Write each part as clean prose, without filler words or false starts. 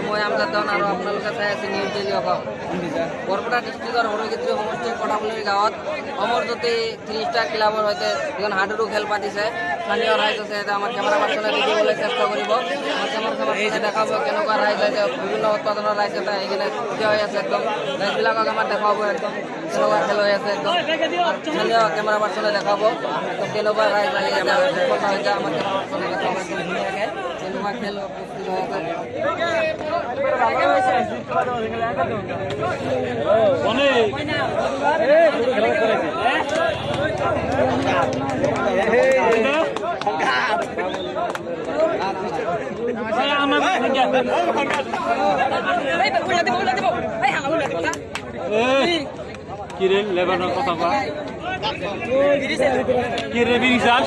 মই আমজাদ দন আৰু আপোনালোকে চাই আছে নিউজ ডেইলি অসম। বৰপেটা ডিষ্ট্ৰিক্টৰ হৰক্ষেত্ৰী সমষ্টিৰ কটামুলিৰ গাঁৱত অমৰ জ্যোতি ৩০টা ক্লাবৰ সৈতে এখন হাডুডু খেল পাতিছে। স্থানীয় ৰাইজ আছে, এতিয়া আমাৰ কেমেৰা পাৰ্চনে দেখিবলৈ চেষ্টা কৰিব। আমাৰ কেমেৰা পাৰ্চনে দেখাব কেনেকুৱা ৰাইজ আছে, বিভিন্ন উৎপাদনৰ ৰাইজ এটা এইখিনি থিয় হৈ আছে। একদম ৰাইজবিলাকক আমাৰ দেখাব একদম কেনেকুৱা খেল হৈ আছে। একদম স্থানীয় কেমেৰা পাৰ্চনে দেখাব একদম কেনেকুৱা ৰাইজ আহি আছে কথা হৈছে। আমাৰ কেমেৰা পাৰ্চনে দেখাব একদম ধুনীয়াকৈ কেনেকুৱা খেল প্ৰস্তুত হৈ আছে। কিরে লেবানোর কথা বা কিরে বিরিশাস কিরে বিরিশাস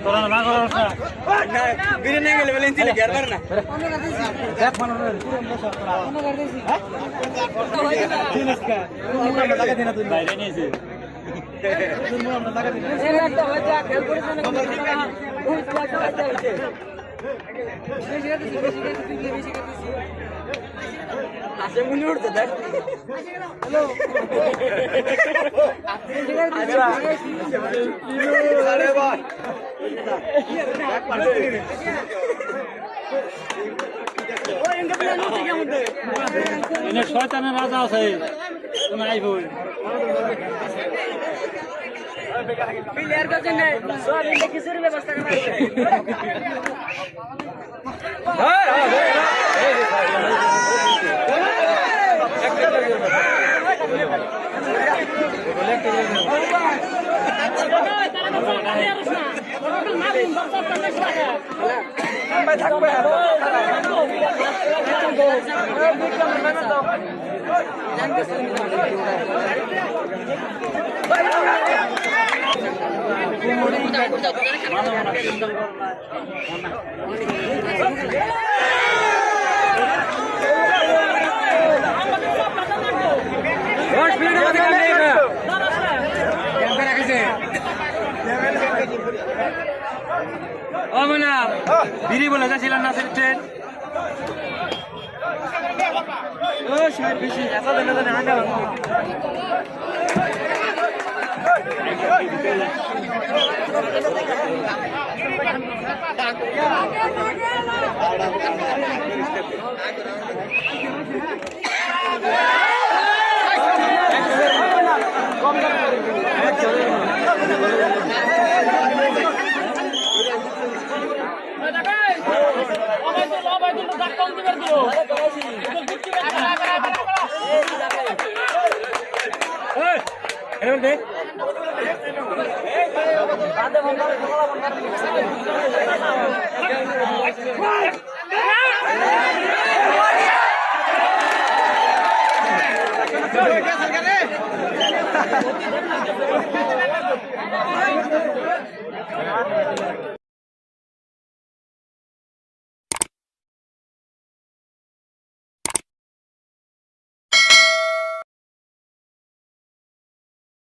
তোরা না করছ না বিরে নিয়ে গেলে বলেন দিলে গের না দেখ ফোন ফোন করে দিছি জিনিসকা আমরা টাকা দেনা তুই বাইরে নিয়েছে আমরা টাকা দিনা এই একটা হচ্ছে খেল করেছে না ওই টাকা হচ্ছে বেশি করতেছি আসে মনে উঠছে দেখ হ্যালো আরে ভাই এনে শয়তানের রাজা আছে তুমি আইবো প্লেয়ার কাছে নেই সব ইন্ডিয়া কিছুর ব্যবস্থা করা আছে ও মনা বিড়ি বলে যাচ্ছিলাম না ট্রেন ও সাহেব বেশি এত দেখা যায় না